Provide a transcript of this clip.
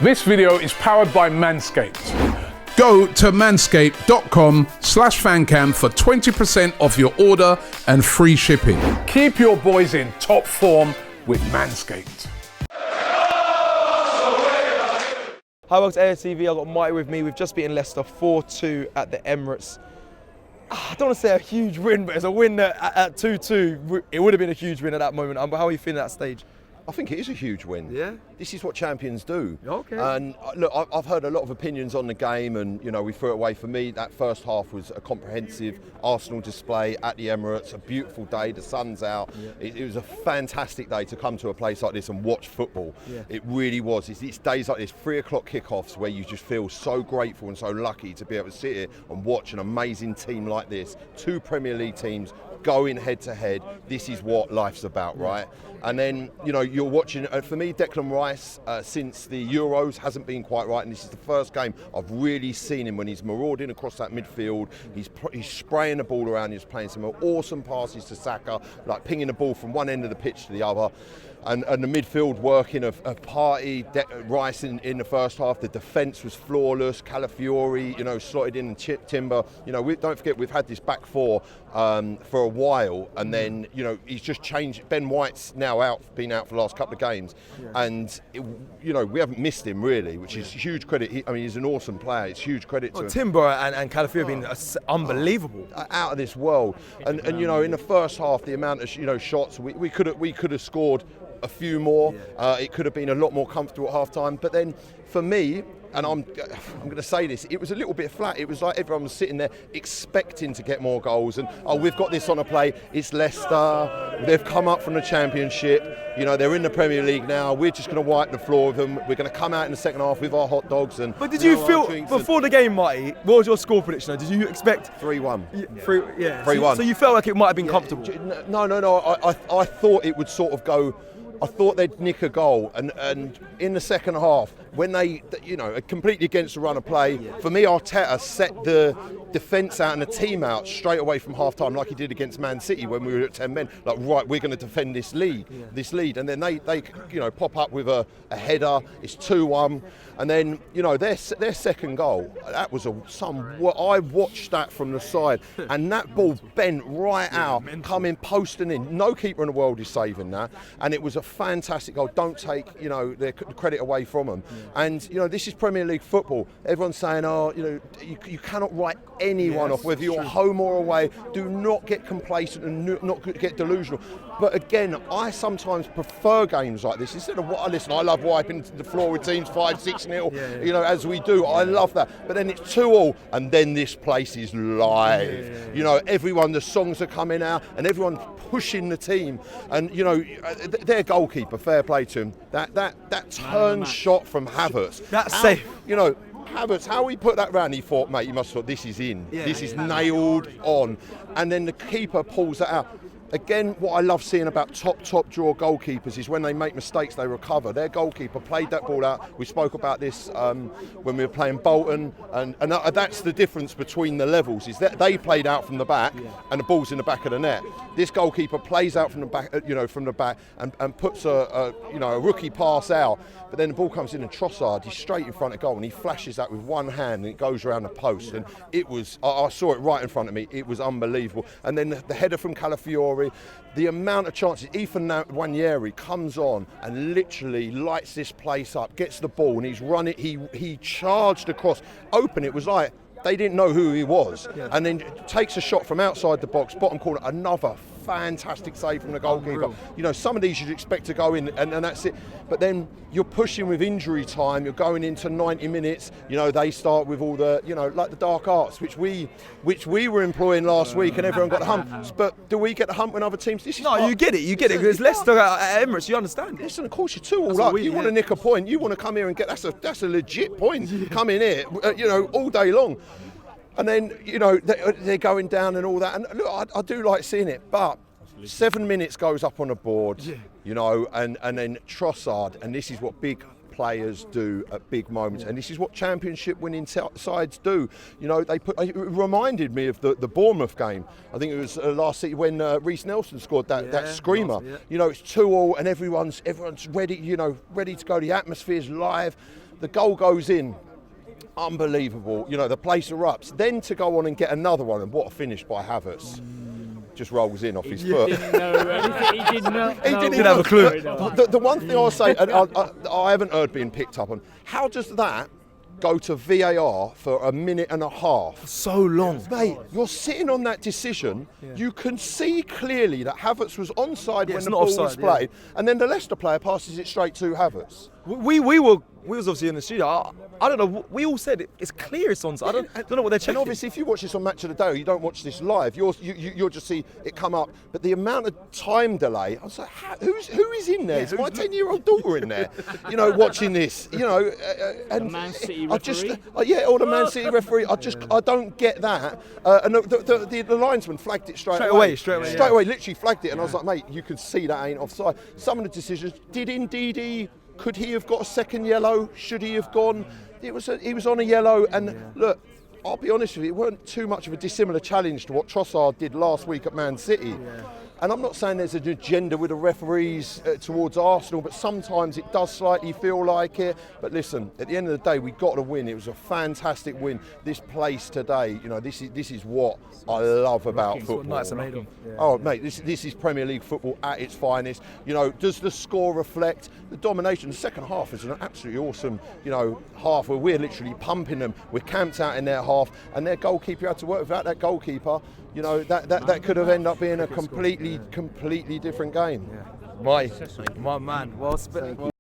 This video is powered by Manscaped. Go to manscaped.com/fancam for 20% off your order and free shipping. Keep your boys in top form with Manscaped. Hi, welcome to AFTV. I've got Marty with me. We've just beaten Leicester 4-2 at the Emirates. I don't want to say a huge win, but it's a win at 2-2. It would have been a huge win at that moment. How are you feeling at that stage? I think it is a huge win. Yeah? This is what champions do. Okay. And look, I've heard a lot of opinions on the game and, we threw it away. For me, that first half was a comprehensive Arsenal display at the Emirates, a beautiful day, the sun's out. Yeah. It was a fantastic day to come to a place like this and watch football. Yeah. It really was. It's days like this, 3 o'clock kickoffs, where you just feel so grateful and so lucky to be able to sit here and watch an amazing team like this. 2 Premier League teams going head to head. This is what life's about, right? And then, you're watching, for me, Declan Rice, since the Euros, hasn't been quite right. And this is the first game I've really seen him when he's marauding across that midfield. He's spraying the ball around. He's playing some awesome passes to Saka, like pinging the ball from one end of the pitch to the other. And the midfield working of Party, Rice in the first half. The defence was flawless. Calafiori, slotted in and Timber. Don't forget, we've had this back four for a while, and then he's just changed. Ben White's now been out for the last couple of games, and we haven't missed him really, which is huge credit. He's an awesome player. It's huge credit to him. Timber and Calafiori have been unbelievable, out of this world. And in the first half, the amount of shots we could have scored a few more. It could have been a lot more comfortable at half time. But then for me, and I'm going to say this, it was a little bit flat. It was like everyone was sitting there expecting to get more goals. And, we've got this on a play. It's Leicester. They've come up from the Championship. They're in the Premier League now. We're just going to wipe the floor with them. We're going to come out in the second half with our hot dogs. But did you feel, before the game, Marty, what was your score prediction? Did you expect 3-1? 3-1. So you felt like it might have been comfortable? No. I thought it would sort of go. I thought they'd nick a goal, and in the second half, when they, completely against the run of play, for me, Arteta set the defence out and the team out straight away from half time, like he did against Man City when we were at 10 men. Like, right, we're going to defend this lead, and then they pop up with a header. It's 2-1, and then their second goal, that was I watched that from the side, and that ball bent right out, coming posting in. No keeper in the world is saving that, and it was a fantastic goal. Don't take the credit away from them. And this is Premier League football. Everyone's saying, you cannot write anyone off, whether you're home or away. Do not get complacent and not get delusional. But again, I sometimes prefer games like this instead of I love wiping the floor with teams 5-6-0, as we do. I love that. But then it's 2-2, and then this place is live. Everyone, the songs are coming out, and everyone's pushing the team. And their goalkeeper, fair play to him. That turn shot from Havertz. That's safe. Havertz, how he put that round, he thought, mate, you must have thought this is in. This is nailed on. And then the keeper pulls that out. Again, what I love seeing about top draw goalkeepers is when they make mistakes, they recover. Their goalkeeper played that ball out. We spoke about this when we were playing Bolton, and that's the difference between the levels, is that they played out from the back and the ball's in the back of the net. This goalkeeper plays out from the back, and puts a rookie pass out, but then the ball comes in and Trossard, he's straight in front of goal, and he flashes that with one hand and it goes around the post. And it was, I saw it right in front of me, it was unbelievable. And then the header from Calafiori, the amount of chances. Ethan Nwaneri comes on and literally lights this place up, gets the ball, and he's running. He charged across, open. It was like they didn't know who he was, and then takes a shot from outside the box, bottom corner, another fantastic save from the goalkeeper. Some of these you'd expect to go in, and that's it. But then you're pushing with injury time. You're going into 90 minutes. They start with all the, like the dark arts, which we were employing last week, and everyone got the hump. But do we get the hump when other teams? You get it. Because Leicester at Emirates, you understand. Listen, of course, you're 2-2 up. You want to nick a point. You want to come here and get that's a legit point. Come in here, all day long. And then, they're going down and all that. And look, I do like seeing it, but 7 minutes goes up on the board, and then Trossard, and this is what big players do at big moments, and this is what championship winning sides do. It reminded me of the Bournemouth game. I think it was last season when Reece Nelson scored that screamer. It's 2-2 and everyone's ready, ready to go. The atmosphere's live. The goal goes in. Unbelievable. You know, the place erupts. Then to go on and get another one, and what a finish by Havertz. Just rolls in off his foot. Didn't know anything. He did not. He didn't even have a clue. The one thing I'll say, and I haven't heard being picked up on, how does that go to VAR for a minute and a half? So long. Mate, you're sitting on that decision. You can see clearly that Havertz was onside when it's the not ball was offside, played, and then the Leicester player passes it straight to Havertz. We was obviously in the studio. I don't know. We all said it's clear it's onside. I don't know what they're checking. And obviously, if you watch this on Match of the Day, or you don't watch this live, you'll just see it come up. But the amount of time delay, I was like, who is in there? Is my 10-year-old daughter in there? You know, watching this. You know, and The Man City I just, referee? or the Man City referee. I don't get that. And the linesman flagged it straight away. Straight away, literally flagged it, and I was like, mate, you can see that ain't offside. Some of the decisions did indeed. Could he have got a second yellow? Should he have gone? He was on a yellow, and look, I'll be honest with you, it weren't too much of a dissimilar challenge to what Trossard did last week at Man City. And I'm not saying there's an agenda with the referees towards Arsenal, but sometimes it does slightly feel like it. But listen, at the end of the day, we got to win. It was a fantastic win. This place today, you know, this is what I love about football. Nights are made of. Oh, mate, this is Premier League football at its finest. You know, does the score reflect the domination? The second half is an absolutely awesome, you know, half where we're literally pumping them. We're camped out in their half, and their goalkeeper had to work without that goalkeeper. You know, that could have ended up being a completely different game. My man, well spent.